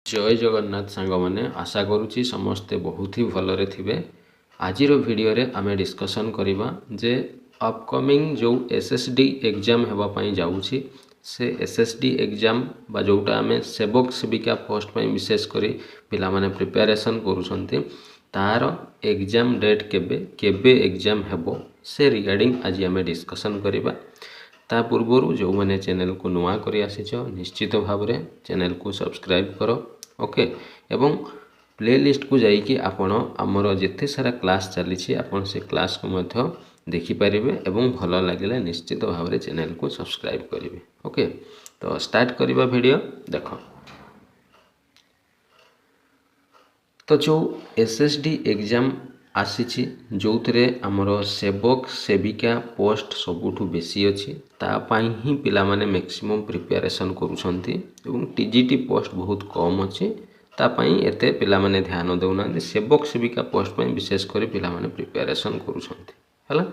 जय जगन्नाथ सांग मैंने आशा करुच्ची समस्ते बहुत ही भलरे थे। आज वीडियो रे आमे डिस्कसन करवा जे अपकमिंग जो एसएसडी एग्जाम होगापाई जाऊँगी से एसएसडी एग्जाम बा जोटा आमे सेवक सेविका पोस्ट पर विशेषकर पिला माने प्रिपेरेसन करुछंती तार एग्जाम डेट केबे केबे एग्जाम हेबो से रिगार्डिंग आज आमे डिस्कसन करवा। ता पूर्व जो मैंने चैनल को नुआ कर आसीच निश्चित भाव में चैनल को सब्सक्राइब करो ओके एवं प्लेलिस्ट को जाइए आपण आमर जिते सारा क्लास चली आपण से क्लास को मध्य देखिपारे एवं भल लगे निश्चित भाव में चैनल को सब्सक्राइब करेंगे ओके। तो स्टार्ट करवा वीडियो देख। तो जो एसएसडी एग्जाम आसी जो थे आमर सेवक सेविका पोस्ट सबुठ बेसी अच्छी तापाई ही पिला माने मैक्सिमम प्रिपेरेसन करुछंती एवं टीजीटी पोस्ट बहुत कम अच्छी तापाई एते पिला माने ध्यान देउना सेवक सेविका पोस्ट पर विशेषकर पिला माने प्रिपेरेसन करुछंती हला।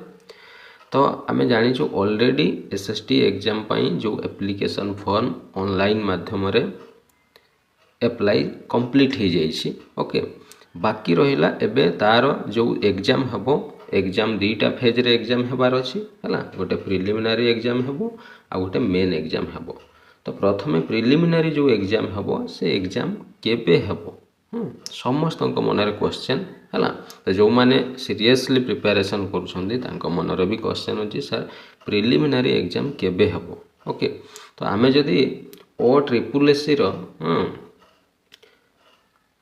तो आमे जानिछु ऑलरेडी एसएसडी एग्जाम पाई जो एप्लिकेशन फॉर्म ऑनलाइन माध्यम रे एप्लाई कंप्लीट हो जाइए ओके। बाकी रहिला एबे तार जो एग्जाम हेबो एग्जाम दुईटा फेज रे एग्जाम हेबार अच्छी है गोटे प्रिलिमिनारी एग्जाम हेबो आ गोटे मेन एग्जाम हेबो। तो प्रथमे प्रिलिमिनारी जो एग्जाम हेबो से एग्जाम केबे हेबो समस्त मन क्वेश्चन है। तो जो माने सीरियसली प्रिपेरेसन करुछंदी तांको मनर भी क्वेश्चन अच्छी सर प्रिलिमिनारी एग्जाम केबे हेबो ओके। तो आमे जदि OSSC रो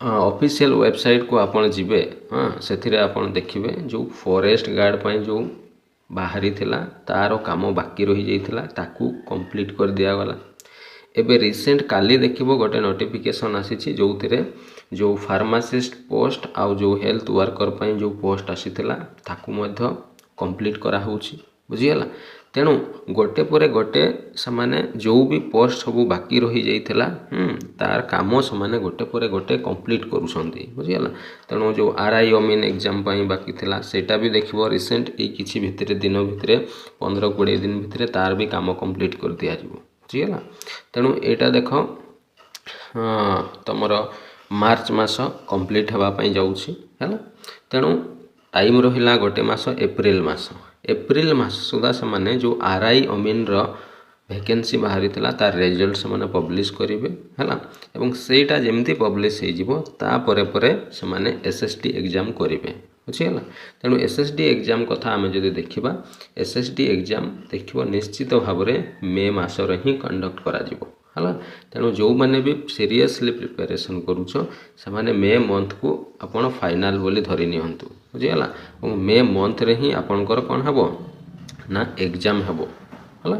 ऑफिशियल वेबसाइट को आपण जीवे से आपण देखिए जो फॉरेस्ट गार्ड पाई जो बाहरी थिला तार काम बाकी रही जाइथिला ताकू कंप्लीट कर दिया गला। एबे रिसेंट काली देखिबो गोटे नोटिफिकेशन आसीछि जो थिरे जो फार्मासिस्ट पोस्ट आउ जो हेल्थ वर्कर पाई जो पोस्ट आसीथिला ताकू मध्य कंप्लीट करा होछि बुझियला। तेणु गोटे परे गोटे समाने जो भी पोस्ट सब बाकी रही जाइथिला तार काम समाने गोटे परे गोटे कंप्लीट करूछंती बुझियला। तेणु जो आरआई अमीन एग्जाम पाई बाकी थिला सेटा भी देखिबो रिसेंट ए किछि भितरे दिन भितरे 15-20 दिन भितरे तार भी काम कंप्लीट कर दिया जिवो बुझियला। तेणु एटा देखो तमरो मार्च मास कंप्लीट हेबा पाई जाउछि हैला। तेणु टाइम रहिला गोटे मास एप्रिल मास सुधा से जो आरआई अमीन रो वैकेंसी बाहरी थिला तार रिजल्ट से माने पब्लिश करिवे हैला एवं सेटा जेमती पब्लिश हे जिवो ता परे परे से माने एसएसडी एग्जाम करिवे बुझियला। तेणु एसएसडी एग्जाम कथा आमे जदि देखिबा एसएसडी एग्जाम देखिबो निश्चित भाव में मे मास रे ही कंडक्ट करा जिवो हला। तेणु जो माने भी सीरियसली प्रिपेरेसन करूछ से माने मे मंथ को आपण फाइनल बोली धरि नियंतु बुझियला। मे मंथ रे ही आपणकर कौन हेबो ना एग्जाम हेबो हला।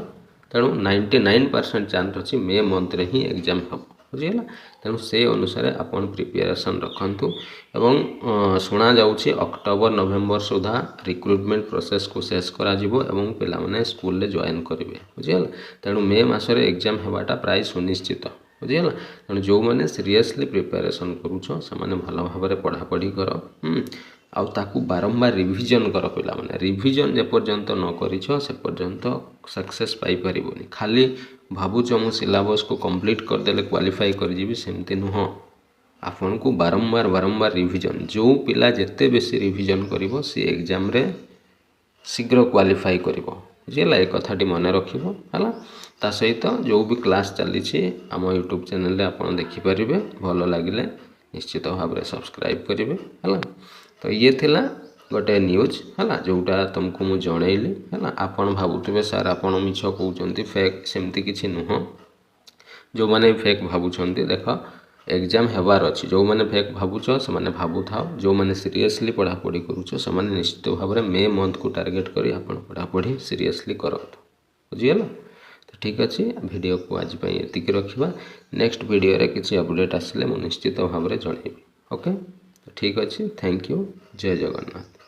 तेणु 99% चांस अच्छी मे मंथ रे ही एग्जाम हेबो बुझियला। तेणु से अनुसार आपण प्रिपेरेसन रखंतु एवं सुना जाउछि अक्टोबर नवेम्बर सुधा रिक्रुटमेंट प्रोसेस को शेष करा जिवो एवं पिला माने स्कूल ले जॉइन करिवे बुझियला। तेणु मे मास रे एग्जाम हेबाटा प्राय सुनिश्चित बुझियला। तेणु जो माने सीरियसली प्रिपेरेसन करूछ से माने भल भाव में पढ़ा पढ़ी कर आउ ताकू बारंबार रिविजन कर पिला माने रिविजन जे पर्यंत न करिछ से पर्यंत सक्सेस पाई परिबोनी। खाली भावुच मु सिलेबस को कंप्लीट कर देले क्वालिफाई कर जीवी सेमती नुह आपन को बारंबार रिविजन जो पिला जेते बेसी रिविजन करिवो से एग्जाम रे शीघ्र क्वालिफाई करिवो बुझियला। ए कथाटी मन रखिबो हला। ता सहित जो भी क्लास चली आम यूट्यूब चैनल रे आपन देखि परिबे भल लागिले निश्चित भाव में सब्सक्राइब करिवे हला। तो ये थिला गोटे न्यूज है जोटा तुमको मुझे जनइली है आपन भावुवे सार आपन मिछ कहते फेक सेमती किसी नुह जो मैंने फेक भावुंट देख एग्जाम हेबार अच्छी जो मैंने फेक भावुच से मैंने भावु था जो मैंने सीरियसली पढ़ापढ़ी करुच से मैंने निश्चित भाव में मे मंथ को टार्गेट करी आपन पढ़ापढ़ी सीरियसली करतु बुझीगला। तो ठीक अच्छे वीडियो को आज ये रखा नेक्स्ट वीडियो रे किसी अपडेट आसिले मुझे निश्चित भाव में जनइबी ओके। तो ठीक अच्छे थैंक यू जय जगन्नाथ।